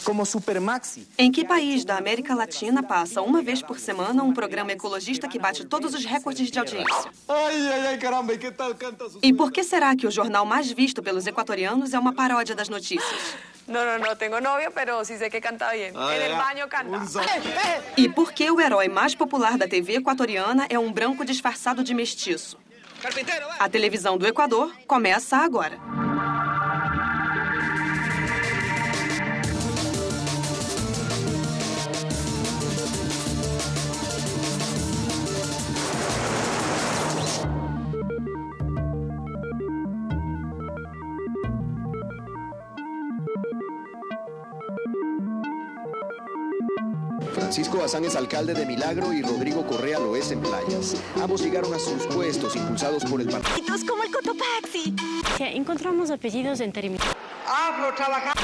como Supermaxi. Em que país da América Latina passa uma vez por semana um programa ecologista que bate todos os recordes de audiência? Ai, caramba, e que tal canta su... E por que será que o jornal mais visto pelos equatorianos é uma paródia das notícias? No tengo novio, pero sí sé que canta bien. En el baño canta. E por que o herói mais popular da TV equatoriana é um branco disfarçado de mestiço? A televisão do Equador começa agora. Francisco Bazán es alcalde de Milagro y Rodrigo Correa lo es en Playas. Ambos llegaron a sus puestos impulsados por el partido. Como el Cotopaxi. Encontramos apellidos en términos. Hablo trabajando.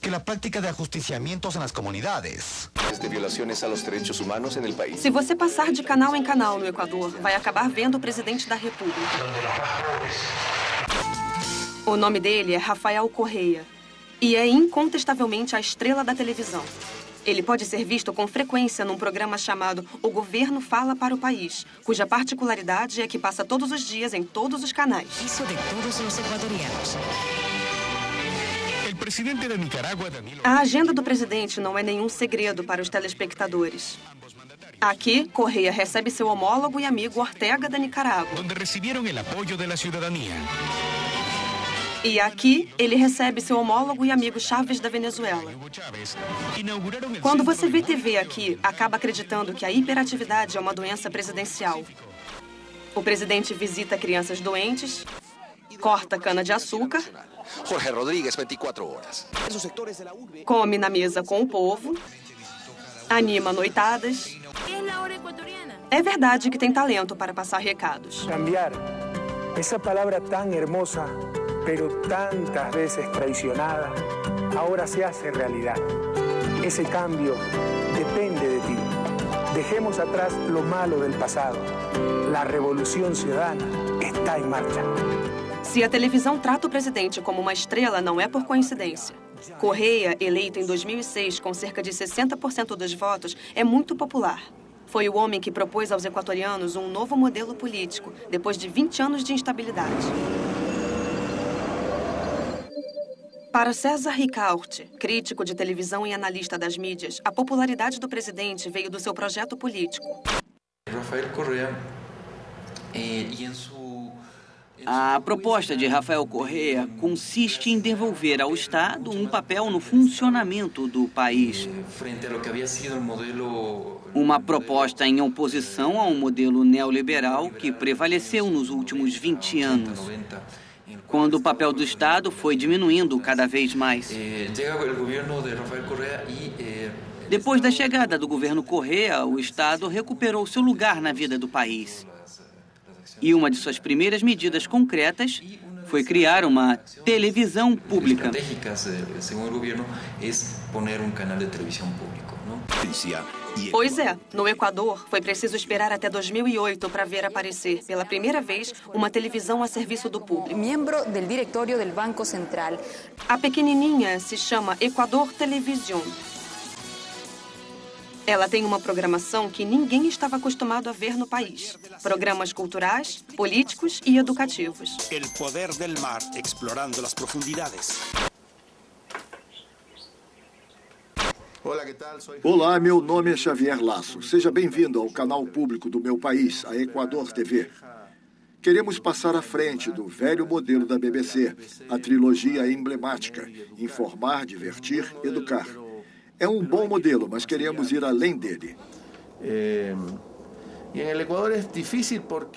Que la práctica de ajusticiamientos en las comunidades. De violaciones a los derechos humanos en el país. Se você passar de canal em canal no Equador, vai acabar vendo o presidente da República. O nome dele é Rafael Correa e é incontestavelmente a estrela da televisão. Ele pode ser visto com frequência num programa chamado O Governo Fala para o País, cuja particularidade é que passa todos os dias em todos os canais. Isso de todos os equatorianos. A agenda do presidente não é nenhum segredo para os telespectadores. Aqui, Correa recebe seu homólogo e amigo Ortega da Nicarágua. Onde receberam o apoio da cidadania. E aqui, ele recebe seu homólogo e amigo Chávez da Venezuela. Quando você vê TV aqui, acaba acreditando que a hiperatividade é uma doença presidencial. O presidente visita crianças doentes, corta cana-de-açúcar, Jorge Rodríguez, 24 horas. come na mesa com o povo, anima noitadas. É verdade que tem talento para passar recados. Cambiar, essa palavra tão hermosa, pero tantas veces traicionada, ahora se hace realidad. Ese cambio depende de ti. Dejemos atrás lo malo del pasado. La revolución ciudadana está en marcha. Se a televisão trata o presidente como uma estrela, não é por coincidência. Correa, eleito em 2006 com cerca de 60% dos votos, é muito popular. Foi o homem que propôs aos equatorianos um novo modelo político, depois de 20 anos de instabilidade. Para César Ricaurte, crítico de televisão e analista das mídias, a popularidade do presidente veio do seu projeto político. Rafael Correa, A proposta de Rafael Correa consiste em devolver ao Estado um papel no funcionamento do país. Uma proposta em oposição a um modelo neoliberal que prevaleceu nos últimos 20 anos, quando o papel do Estado foi diminuindo cada vez mais. Depois da chegada do governo Correa, o Estado recuperou seu lugar na vida do país. E uma de suas primeiras medidas concretas foi criar uma televisão pública. Pois é, no Equador, foi preciso esperar até 2008 para ver aparecer, pela primeira vez, uma televisão a serviço do público. Membro do diretório do Banco Central. A pequenininha se chama Equador Television. Ela tem uma programação que ninguém estava acostumado a ver no país. Programas culturais, políticos e educativos. O poder do mar, explorando as profundidades. Olá, meu nome é Xavier Lasso. Seja bem-vindo ao canal público do meu país, a Equador TV. Queremos passar à frente do velho modelo da BBC, a trilogia emblemática, informar, divertir, educar. É um bom modelo, mas queremos ir além dele.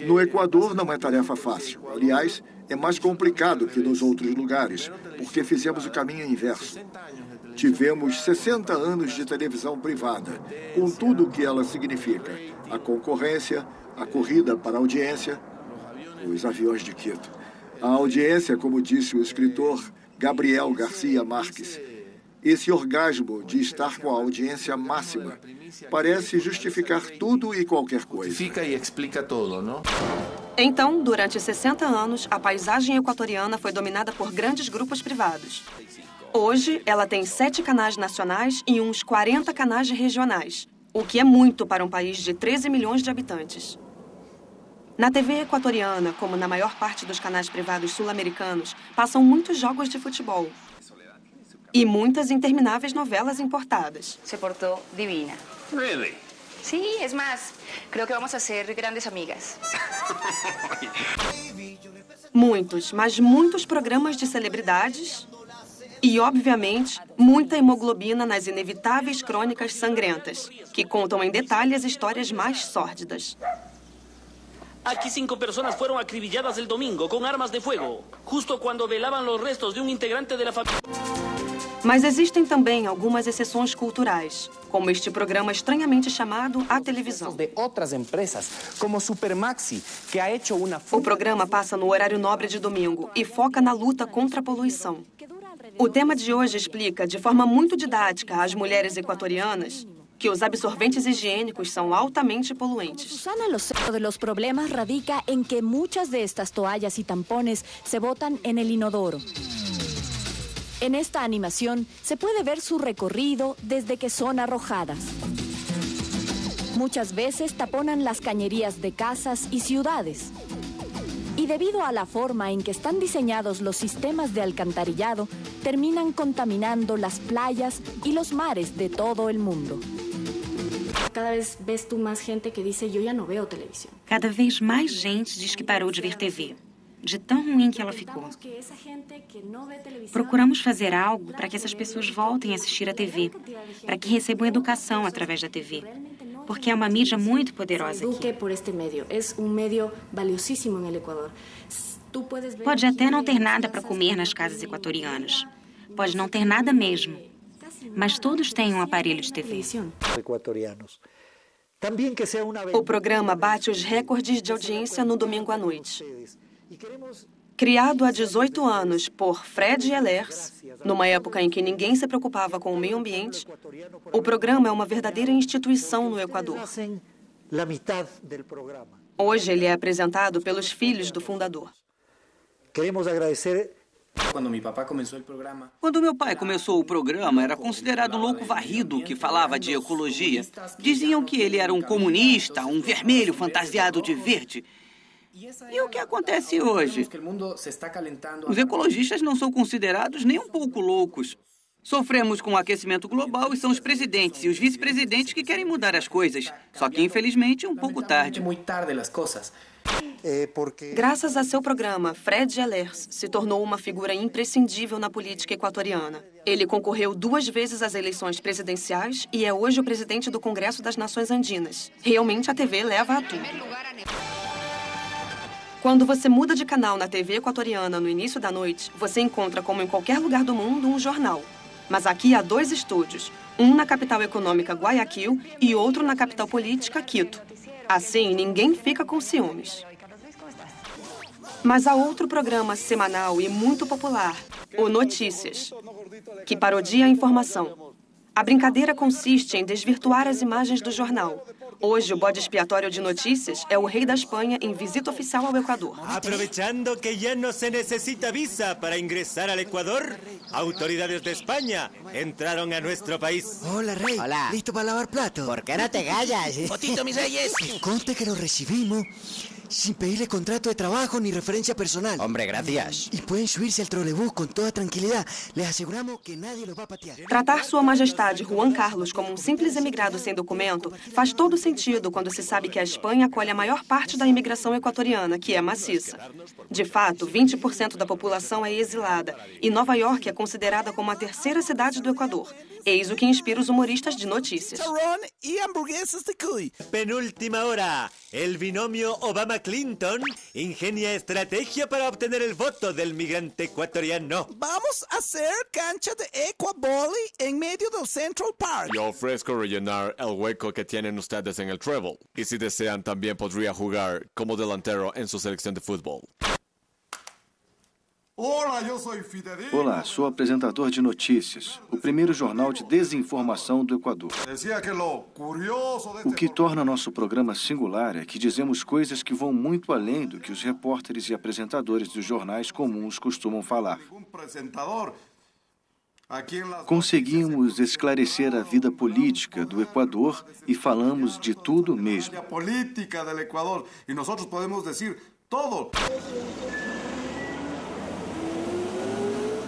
No Equador não é tarefa fácil. Aliás, é mais complicado que nos outros lugares, porque fizemos o caminho inverso. Tivemos 60 anos de televisão privada, com tudo o que ela significa. A concorrência, a corrida para a audiência, os aviões de Quito. A audiência, como disse o escritor Gabriel Garcia Marques, Esse orgasmo de estar com a audiência máxima parece justificar tudo e qualquer coisa. Justifica e explica tudo, não? Então, durante 60 anos, a paisagem equatoriana foi dominada por grandes grupos privados. Hoje, ela tem 7 canais nacionais e uns 40 canais regionais, o que é muito para um país de 13 milhões de habitantes. Na TV equatoriana, como na maior parte dos canais privados sul-americanos, passam muitos jogos de futebol e muitas intermináveis novelas importadas. Se portou divina. Really? Sí, es más, creo que vamos a ser grandes amigas. Muitos, mas muitos programas de celebridades e, obviamente, muita hemoglobina nas inevitáveis crônicas sangrentas, que contam em detalhe as histórias mais sórdidas. Aquí 5 personas fueron acribilladas el domingo con armas de fuego, justo cuando velaban los restos de un integrante de la familia. Mas existem também algumas exceções culturais, como este programa estranhamente chamado A Televisão. De outras empresas, como Supermaxi, que ha hecho uma... O programa passa no horário nobre de domingo e foca na luta contra a poluição. O tema de hoje explica, de forma muito didática, às mulheres equatorianas que os absorventes higiênicos são altamente poluentes. Susana, lo serio de los problemas radica en que muchas de estas toallas y tampones se botan en el inodoro. En esta animación se puede ver su recorrido desde que son arrojadas. Muchas veces taponan las cañerías de casas y ciudades. Y debido a la forma en que están diseñados los sistemas de alcantarillado, terminan contaminando las playas y los mares de todo el mundo. Cada vez ves tú más gente que dice, yo ya no veo televisión. Cada vez mais gente diz que parou de ver TV, de tão ruim que ela ficou. Procuramos fazer algo para que essas pessoas voltem a assistir a TV, para que recebam educação através da TV, porque é uma mídia muito poderosa aqui. Pode até não ter nada para comer nas casas equatorianas, pode não ter nada mesmo, mas todos têm um aparelho de TV. O programa bate os recordes de audiência no domingo à noite. Criado há 18 anos por Fred Ehlers, numa época em que ninguém se preocupava com o meio ambiente, o programa é uma verdadeira instituição no Equador. Hoje ele é apresentado pelos filhos do fundador. Queremos agradecer. Quando meu pai começou o programa, era considerado louco varrido que falava de ecologia. Diziam que ele era um comunista, um vermelho fantasiado de verde. E o que acontece hoje? Os ecologistas não são considerados nem um pouco loucos. Sofremos com o aquecimento global e são os presidentes e os vice-presidentes que querem mudar as coisas. Só que, infelizmente, um pouco tarde. Graças a seu programa, Fred Ehlers se tornou uma figura imprescindível na política equatoriana. Ele concorreu 2 vezes às eleições presidenciais e é hoje o presidente do Congresso das Nações Andinas. Realmente, a TV leva a tudo. Quando você muda de canal na TV equatoriana no início da noite, você encontra, como em qualquer lugar do mundo, um jornal. Mas aqui há 2 estúdios, um na capital econômica Guayaquil e outro na capital política Quito. Assim, ninguém fica com ciúmes. Mas há outro programa semanal e muito popular, o Notícias, que parodia a informação. A brincadeira consiste em desvirtuar as imagens do jornal. Hoje, o bode expiatório de Notícias é o rei da Espanha em visita oficial ao Equador. Aprovechando que ya no se necesita visa para ingresar al Ecuador, autoridades de España entraron a nuestro país. Hola, rey. Hola. ¿Listo para lavar platos? ¿Por qué no te callas? Potito, mis reyes. Conste que lo recibimos sin pedirle contrato de trabajo ni referencia personal. Hombre, gracias. Y pueden subirse al trolebús con toda tranquilidad. Les aseguramos que nadie los va a patear. Tratar Sua Majestade Juan Carlos como um simples emigrado sem documento faz todo sentido quando se sabe que a Espanha acolhe a maior parte da imigração equatoriana, que é maciça. De fato, 20% da população é exilada e Nova York é considerada como a 3ª cidade do Equador. Eis o que inspira os humoristas de notícias. Y hamburguesas de cuy. Penúltima hora. El binomio Obama-Clinton ingenia estrategia para obtener el voto del migrante ecuatoriano. Vamos a hacer cancha de Equaboli en medio del Central Park. Yo ofrezco rellenar el hueco que tienen ustedes en el treble. Y si desean, también podría jugar como delantero en su selección de fútbol. Olá, sou apresentador de notícias, o primeiro jornal de desinformação do Equador. O que torna nosso programa singular é que dizemos coisas que vão muito além do que os repórteres e apresentadores dos jornais comuns costumam falar. Conseguimos esclarecer a vida política do Equador e falamos de tudo mesmo.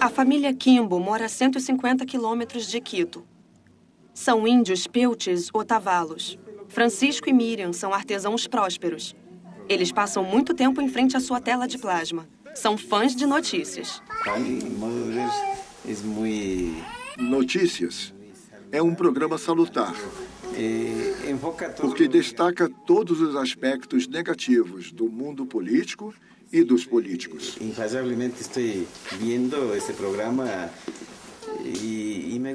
A família Quimbo mora a 150 quilômetros de Quito. São índios peltes ou tavalos. Francisco e Miriam são artesãos prósperos. Eles passam muito tempo em frente à sua tela de plasma. São fãs de notícias. Notícias é um programa salutar, porque destaca todos os aspectos negativos do mundo político e dos políticos. Infasavelmente estou vendo esse programa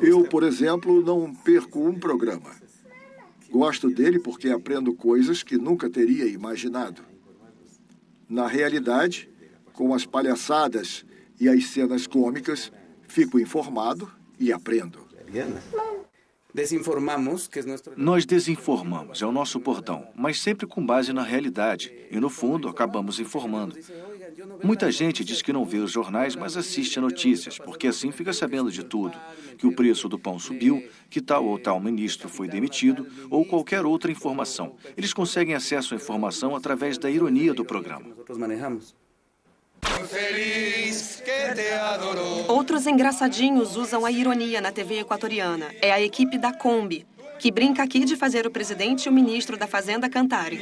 Eu, por exemplo, não perco um programa. Gosto dele porque aprendo coisas que nunca teria imaginado. Na realidade, com as palhaçadas e as cenas cômicas, fico informado e aprendo. Nós desinformamos, é o nosso bordão, mas sempre com base na realidade. E, no fundo, acabamos informando. Muita gente diz que não vê os jornais, mas assiste a notícias, porque assim fica sabendo de tudo. Que o preço do pão subiu, que tal ou tal ministro foi demitido, ou qualquer outra informação. Eles conseguem acesso à informação através da ironia do programa. Outros engraçadinhos usam a ironia na TV equatoriana. É a equipe da Kombi, que brinca aqui de fazer o presidente e o ministro da Fazenda cantarem.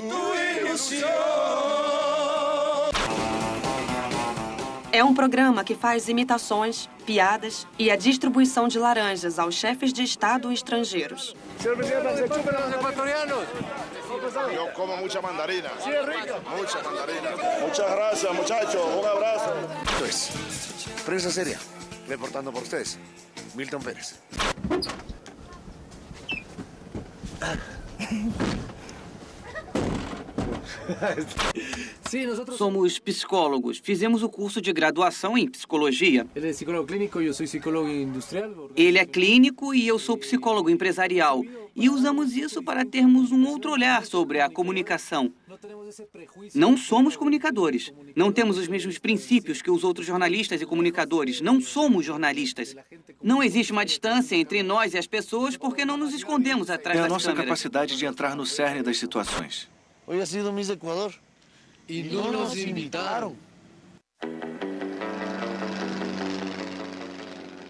É um programa que faz imitações, piadas e a distribuição de laranjas aos chefes de Estado estrangeiros. Senhor presidente, se chupen los ecuatorianos. Yo como mucha mandarina. Sí, es rica. Mucha mandarina. Muchas gracias, muchachos. Un abrazo. Esto es Prensa Seria, reportando por ustedes, Milton Pérez. Somos psicólogos. Fizemos o curso de graduação em psicologia. Ele é psicólogo clínico e eu sou psicólogo industrial. Ele é clínico e eu sou psicólogo empresarial. E usamos isso para termos um outro olhar sobre a comunicação. Não somos comunicadores. Não temos os mesmos princípios que os outros jornalistas e comunicadores. Não somos jornalistas. Não existe uma distância entre nós e as pessoas porque não nos escondemos atrás das câmeras. É a nossa capacidade de entrar no cerne das situações. Hoy ha sido Miss Ecuador. E não nos invitaram.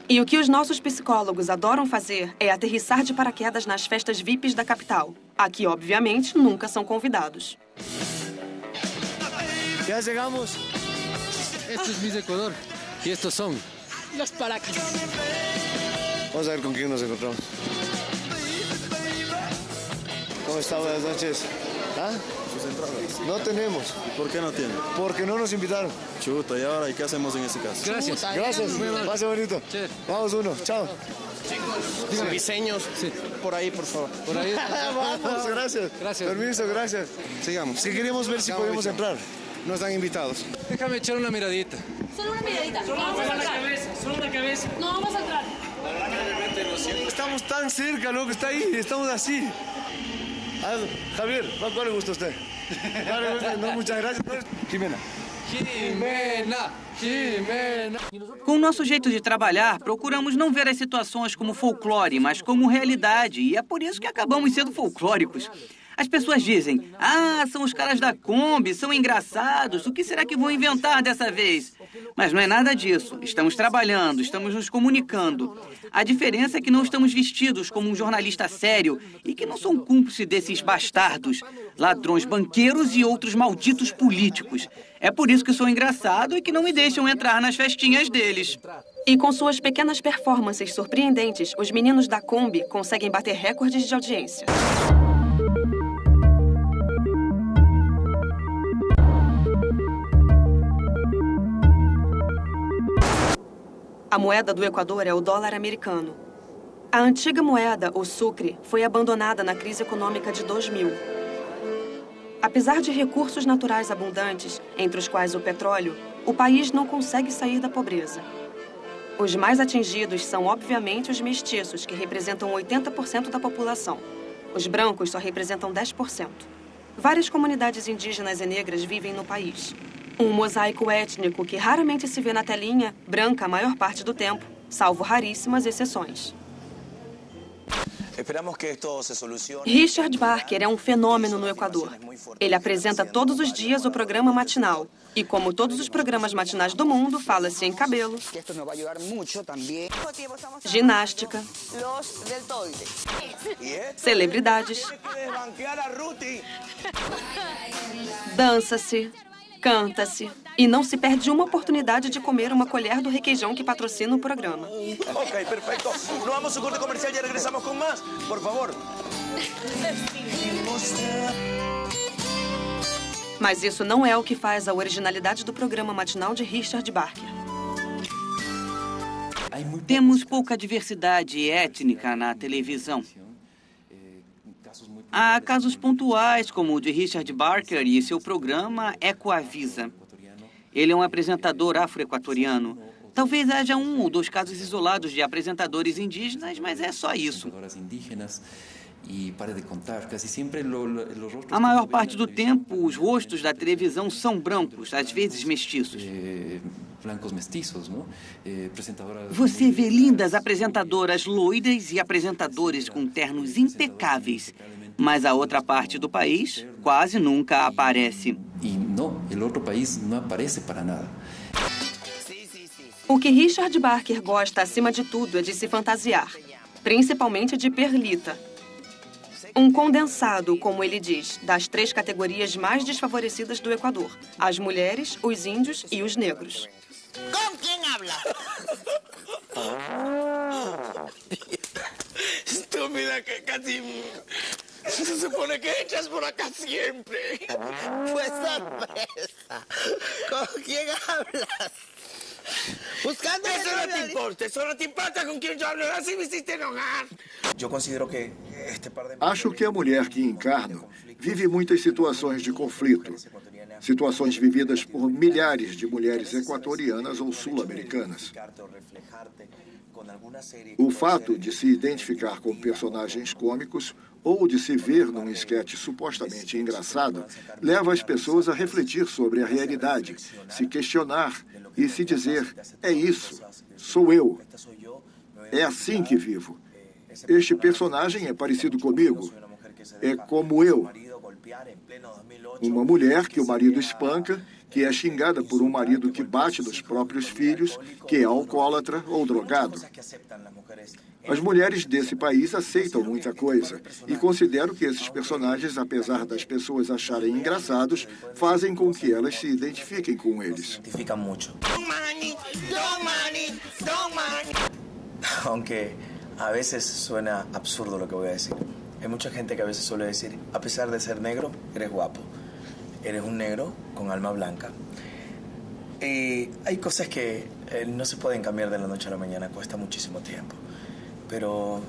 E o que os nossos psicólogos adoram fazer é aterrissar de paraquedas nas festas VIPs da capital. Aqui, obviamente, nunca são convidados. Já chegamos. Este é Miss Ecuador. E estes são os paraquedas. Vamos a ver com quem nos encontramos. ¿Cómo está? Buenas noches. ¿Ah? Sus entradas. No tenemos. ¿Por qué no tienen? Porque no nos invitaron. Chuta, ¿y ahora qué hacemos en ese caso? Gracias. Gracias. Pase bonito. Sí. Vamos uno. Chao. Chicos, diseños. Sí. Por ahí, por favor. Por ahí. Vamos, gracias. Gracias. Permiso, gracias. Sigamos. Si queremos ver si podemos entrar. No están invitados. Déjame echar una miradita. Solo una miradita. Solo una cabeza. Solo una cabeza. No vamos a entrar. Estamos tan cerca, loco. Está ahí. Estamos así. Javier, ¿cuál le gusta a usted? No, muchas gracias. Jimena. Jimena. Com o nosso jeito de trabalhar, procuramos não ver as situações como folclore, mas como realidade. E é por isso que acabamos sendo folclóricos. As pessoas dizem, são os caras da Kombi, são engraçados, o que será que vão inventar dessa vez? Mas não é nada disso. Estamos trabalhando, estamos nos comunicando. A diferença é que não estamos vestidos como um jornalista sério e que não sou cúmplice desses bastardos, ladrões banqueiros e outros malditos políticos. É por isso que sou engraçado e que não me deixam entrar nas festinhas deles. E com suas pequenas performances surpreendentes, os meninos da Kombi conseguem bater recordes de audiência. A moeda do Equador é o dólar americano. A antiga moeda, o sucre, foi abandonada na crise econômica de 2000. Apesar de recursos naturais abundantes, entre os quais o petróleo, o país não consegue sair da pobreza. Os mais atingidos são, obviamente, os mestiços, que representam 80% da população. Os brancos só representam 10%. Várias comunidades indígenas e negras vivem no país. Um mosaico étnico que raramente se vê na telinha, branca a maior parte do tempo, salvo raríssimas exceções. Richard Barker é um fenômeno no Equador. Ele apresenta todos os dias o programa matinal. E como todos os programas matinais do mundo, fala-se em cabelo, ginástica, celebridades, dança-se, canta-se. E não se perde uma oportunidade de comer uma colher do requeijão que patrocina o programa. Ok, perfeito. Nos vamos ao corte comercial e regressamos com mais, por favor. Mas isso não é o que faz a originalidade do programa matinal de Richard Barker. Temos pouca diversidade étnica na televisão. Há casos pontuais, como o de Richard Barker e seu programa Ecoavisa. Ele é um apresentador afro-equatoriano. Talvez haja um ou dois casos isolados de apresentadores indígenas, mas é só isso. A maior parte do tempo, os rostos da televisão são brancos, às vezes mestiços. Você vê lindas apresentadoras loiras e apresentadores com ternos impecáveis. Mas a outra parte do país quase nunca aparece. E não, o outro país não aparece para nada. O que Richard Barker gosta, acima de tudo, é de se fantasiar. Principalmente de perlita. Um condensado, como ele diz, das 3 categorias mais desfavorecidas do Equador. As mulheres, os índios e os negros. Com quem habla? Estúpida, que casi... Se supone que echas por acá siempre. Pues sorpresa. ¿Con quién hablas? Buscando eso no te importa com quem eu hablo, assim me hiciste enojar. Eu considero que Acho que a mulher que encarno vive muitas situações de conflito. Situações vividas por milhares de mulheres equatorianas ou sul-americanas. O fato de se identificar com personagens cômicos ou de se ver num esquete supostamente engraçado leva as pessoas a refletir sobre a realidade, se questionar e se dizer: é isso, sou eu, é assim que vivo. Este personagem é parecido comigo, é como eu. Uma mulher que o marido espanca, que é xingada por um marido que bate nos próprios filhos, que é alcoólatra ou drogado. As mulheres desse país aceitam muita coisa e considero que esses personagens, apesar das pessoas acharem engraçados, fazem com que elas se identifiquem com eles. Aunque a veces suena absurdo lo que voy a decir. Hay mucha gente que a veces suele decir, a pesar de ser negro, eres guapo. Eres un negro con alma blanca. Y hay cosas que no se pueden cambiar de la noche a la mañana, cuesta muchísimo tiempo. Pero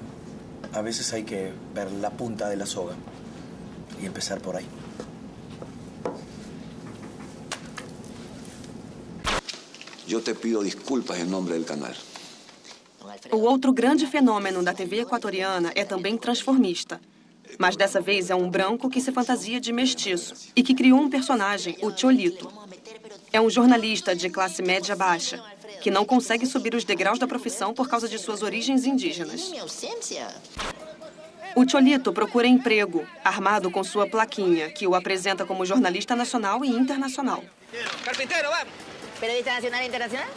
a veces hay que ver la punta de la soga y empezar por ahí. Eu te pido desculpas em nome do canal. O outro grande fenômeno da TV equatoriana é também transformista. Mas dessa vez é um branco que se fantasia de mestiço e que criou um personagem, o Cholito. É um jornalista de classe média baixa, que não consegue subir os degraus da profissão por causa de suas origens indígenas. O Cholito procura emprego, armado com sua plaquinha, que o apresenta como jornalista nacional e internacional. Carpintero, vamos. Periodista nacional e internacional?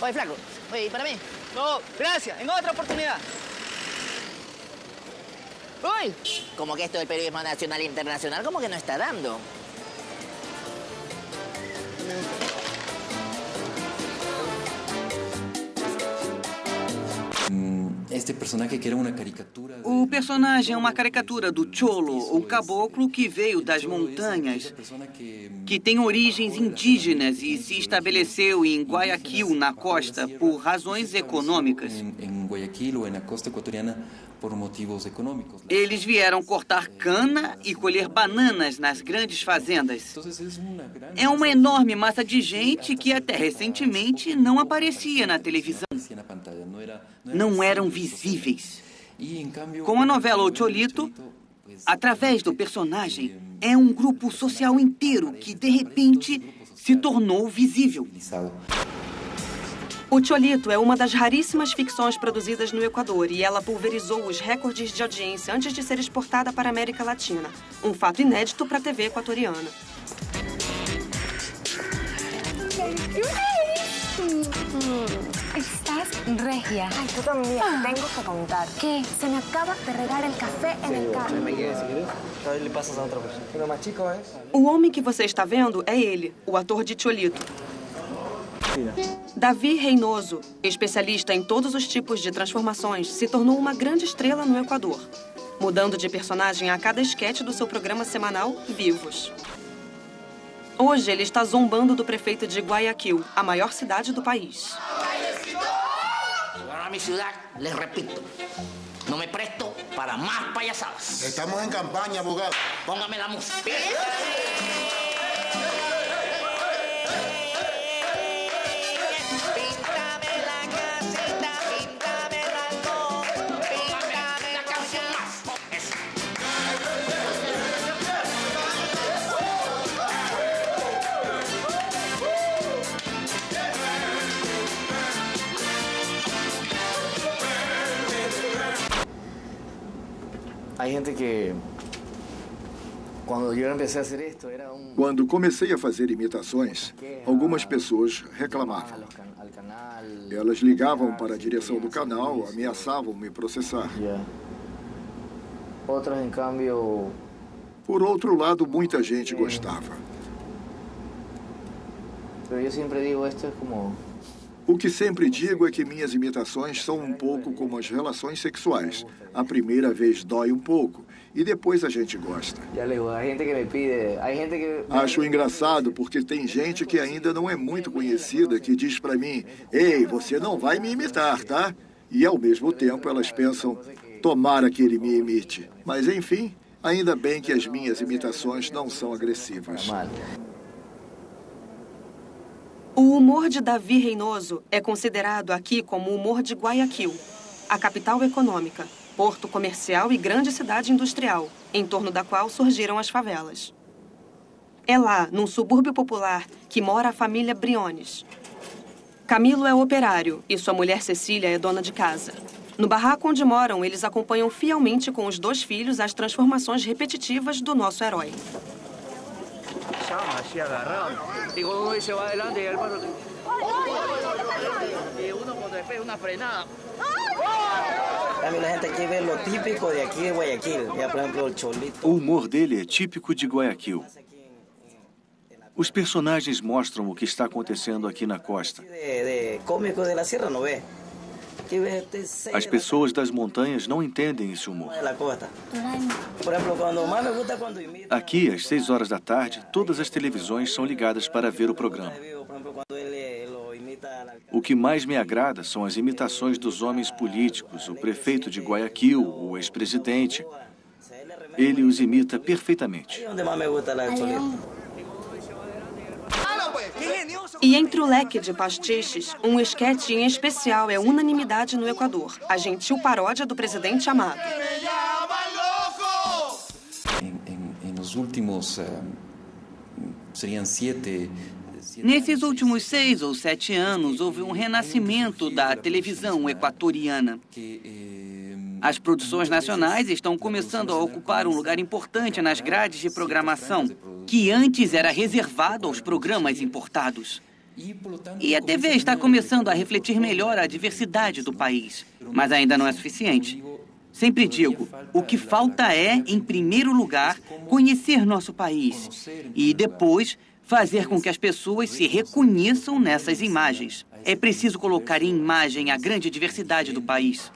Oi, flaco. Oi, para mim? No, gracias. En otra oportunidad. Uy, como que esto del periodismo nacional e internacional como que no está dando. O personagem é uma caricatura do Cholo, um caboclo que veio das montanhas, que tem origens indígenas e se estabeleceu em Guayaquil, na costa, por razões econômicas. Eles vieram cortar cana e colher bananas nas grandes fazendas. É uma enorme massa de gente que até recentemente não aparecia na televisão. Não eram visíveis. Com a novela O Cholito, através do personagem, é um grupo social inteiro que, de repente, se tornou visível. O Cholito é uma das raríssimas ficções produzidas no Equador e ela pulverizou os recordes de audiência antes de ser exportada para a América Latina. Um fato inédito para a TV equatoriana. Estás regia. Ay, tú también. Tengo que contar. ¿Qué? Se me acaba de regar el café en el carro. Le pasas a outra pessoa. Pero más chico es. O homem que você está vendo é ele, o ator de Cholito. Davi Reynoso, especialista em todos os tipos de transformações, se tornou uma grande estrela no Equador, mudando de personagem a cada esquete do seu programa semanal Vivos. Hoje ele está zombando do prefeito de Guayaquil, a maior cidade do país. Llegaron a mi ciudad, les repito, no me presto para más payasadas. Estamos en campaña, abogado. Póngame la música. Hay gente que Quando comecei a fazer imitações, algumas pessoas reclamavam. Elas ligavam para a direção do canal, ameaçavam me processar. Por outro lado, muita gente gostava. O que sempre digo é que minhas imitações são um pouco como as relações sexuais. A primeira vez dói um pouco e depois a gente gosta. Acho engraçado porque tem gente que ainda não é muito conhecida que diz pra mim: "Ei, você não vai me imitar, tá?" E ao mesmo tempo elas pensam: "Tomara que ele me imite." Mas enfim, ainda bem que as minhas imitações não são agressivas. O humor de Davi Reynoso é considerado aqui como o humor de Guayaquil, a capital econômica, porto comercial e grande cidade industrial, em torno da qual surgiram as favelas. É lá, num subúrbio popular, que mora a família Briones. Camilo é operário e sua mulher Cecília é dona de casa. No barraco onde moram, eles acompanham fielmente com os 2 filhos as transformações repetitivas do nosso herói. Así agarrado. Y cuando se va adelante y el hermano. Y uno cuando después una frenada. A gente aqui vê o típico de aqui de Guayaquil. Por exemplo, o Cholito. O humor dele é típico de Guayaquil. Os personagens mostram o que está acontecendo aqui na costa. Cômico da Sierra não vê. As pessoas das montanhas não entendem esse humor. Aqui, às 6 horas da tarde, todas as televisões são ligadas para ver o programa. O que mais me agrada são as imitações dos homens políticos, o prefeito de Guayaquil, o ex-presidente. Ele os imita perfeitamente. E entre o leque de pastiches, um esquete em especial é unanimidade no Equador, a gentil paródia do presidente amado. Nesses últimos 6 ou 7 anos, houve um renascimento da televisão equatoriana. As produções nacionais estão começando a ocupar um lugar importante nas grades de programação, que antes era reservado aos programas importados. E a TV está começando a refletir melhor a diversidade do país, mas ainda não é suficiente. Sempre digo, o que falta é, em primeiro lugar, conhecer nosso país e depois fazer com que as pessoas se reconheçam nessas imagens. É preciso colocar em imagem a grande diversidade do país.